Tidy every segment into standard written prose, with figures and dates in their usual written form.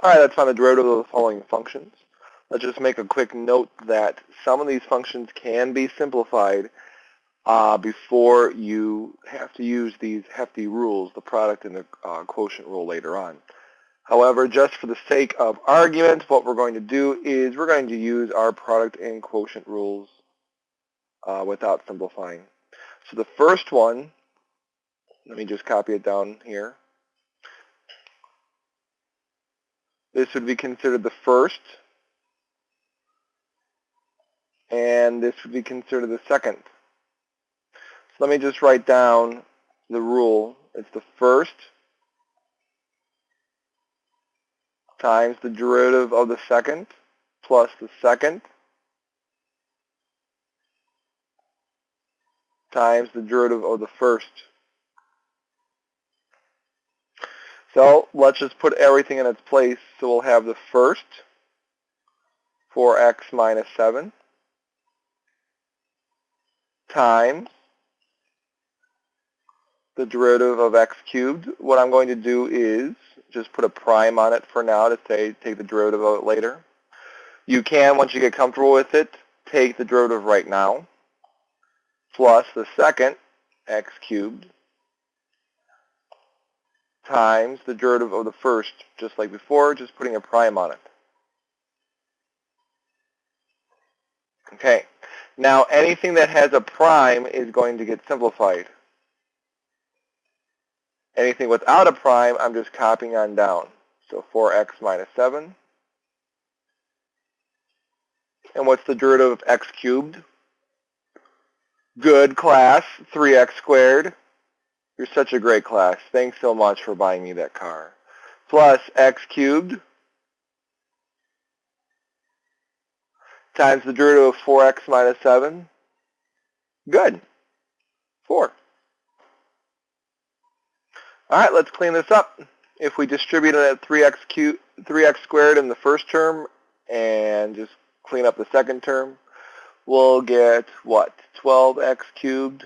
All right, let's find the derivative of the following functions. Let's just make a quick note that some of these functions can be simplified before you have to use these hefty rules, the product and the quotient rule later on. However, just for the sake of argument, what we're going to do is we're going to use our product and quotient rules without simplifying. So the first one, let me just copy it down here. This would be considered the first, and this would be considered the second. So let me just write down the rule. It's the first times the derivative of the second plus the second times the derivative of the first. So let's just put everything in its place. So we'll have the first, 4x minus 7, times the derivative of x cubed. What I'm going to do is just put a prime on it for now to say take the derivative of it later. You can, once you get comfortable with it, take the derivative right now, plus the second, x cubed, times the derivative of the first, just like before, just putting a prime on it. Okay, now anything that has a prime is going to get simplified. Anything without a prime, I'm just copying on down. So 4x minus 7. And what's the derivative of x cubed? Good class, 3x squared. You're such a great class. Thanks so much for buying me that car. Plus x cubed times the derivative of 4x minus 7. Good. 4. All right, let's clean this up. If we distribute it at 3x squared in the first term and just clean up the second term, we'll get what? 12x cubed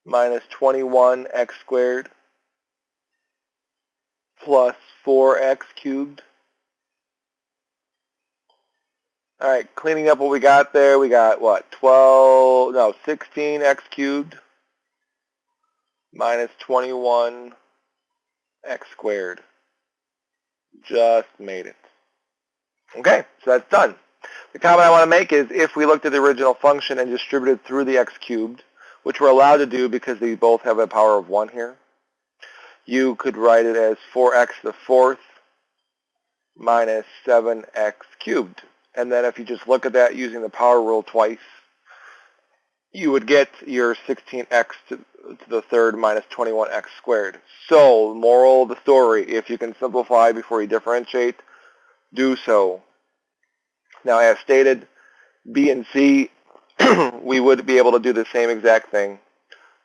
minus 21x squared plus 4x cubed. All right, cleaning up what we got there, we got what? 16x cubed minus 21x squared. Just made it. Okay, so that's done. The comment I want to make is if we looked at the original function and distributed through the x cubed, which we're allowed to do because they both have a power of 1 here, you could write it as 4x to the fourth minus 7x cubed. And then if you just look at that using the power rule twice, you would get your 16x to the third minus 21x squared. So, moral of the story, if you can simplify before you differentiate, do so. Now, as stated, B and C, we would be able to do the same exact thing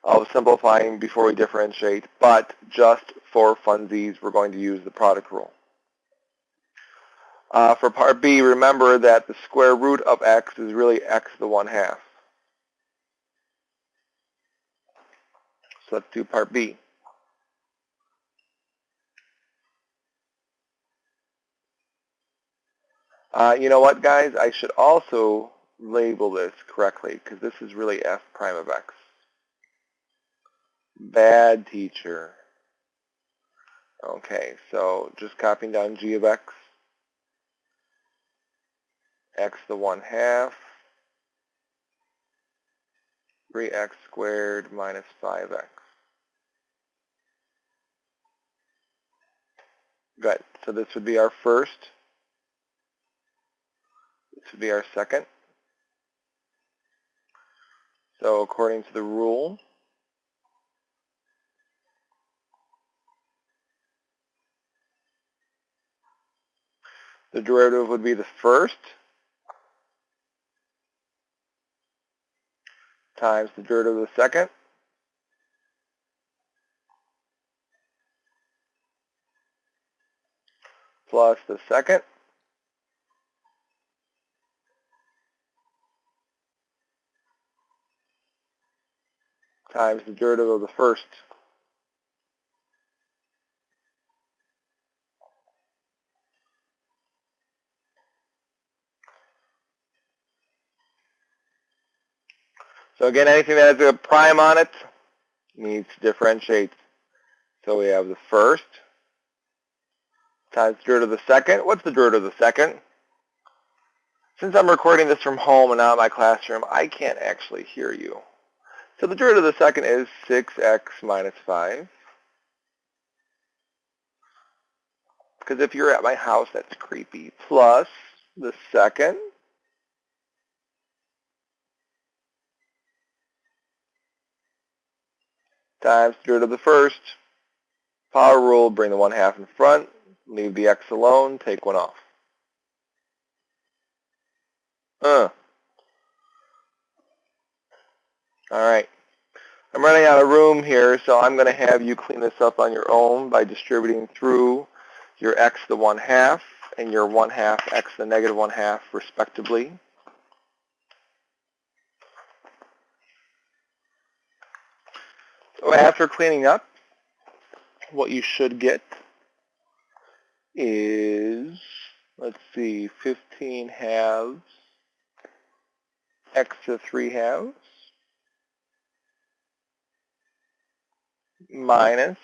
of simplifying before we differentiate, but just for funsies, we're going to use the product rule. For part B, remember that the square root of x is really x to the 1/2. So let's do part B. You know what, guys? I should also label this correctly because this is really f prime of x. Bad teacher. Okay, so just copying down g of x. X to the 1/2. 3x squared minus 5x. Good. So this would be our first. This would be our second. So according to the rule, the derivative would be the first times the derivative of the second plus the second times the derivative of the first. So again, anything that has a prime on it needs to differentiate. So we have the first times the derivative of the second. What's the derivative of the second? Since I'm recording this from home and not in my classroom, I can't actually hear you. So the derivative of the second is 6x minus 5. Because if you're at my house, that's creepy. Plus the second times the derivative of the first. Power rule, bring the 1/2 in front, leave the x alone, take 1 off. All right. I'm running out of room here, so I'm going to have you clean this up on your own by distributing through your x to the 1/2 and your 1/2 x to the negative 1/2 respectively. So after cleaning up, what you should get is, let's see, 15 halves x to 3 halves minus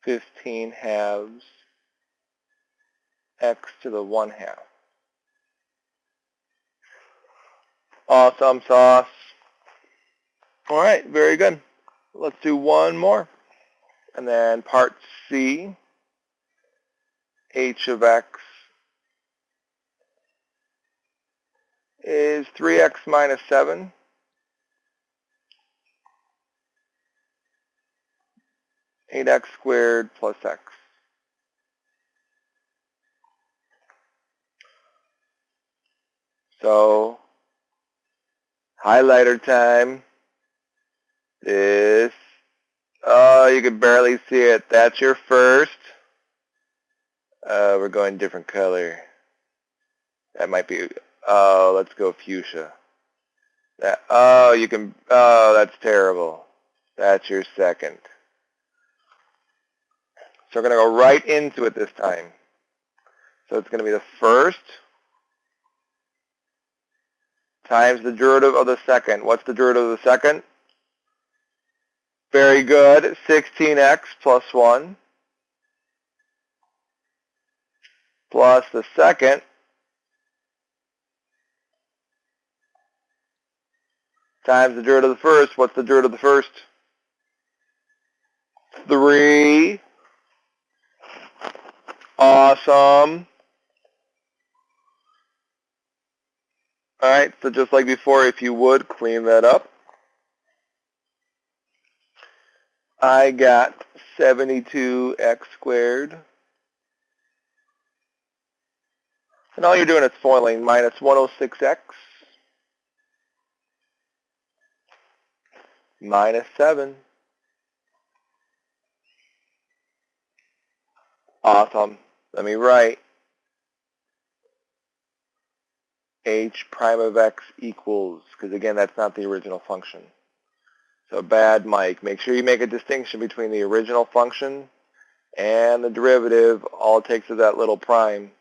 15 halves x to the 1/2. Awesome sauce. All right, very good. Let's do one more. And then part C, h of x is 3x minus 7. Eight x squared plus x. So, highlighter time. This, oh, you can barely see it. That's your first. We're going different color. That might be, oh, let's go fuchsia. That, oh, you can, oh, that's terrible. That's your second. So we're going to go right into it this time. So it's going to be the first times the derivative of the second. What's the derivative of the second? Very good. 16x plus 1 plus the second times the derivative of the first. What's the derivative of the first? 3. Awesome. All right, so just like before, if you would, clean that up. I got 72x squared. And all you're doing is foiling minus 106x minus 7. Awesome. Let me write h prime of x equals, because again, that's not the original function. So bad Mike. Make sure you make a distinction between the original function and the derivative. All it takes is that little prime.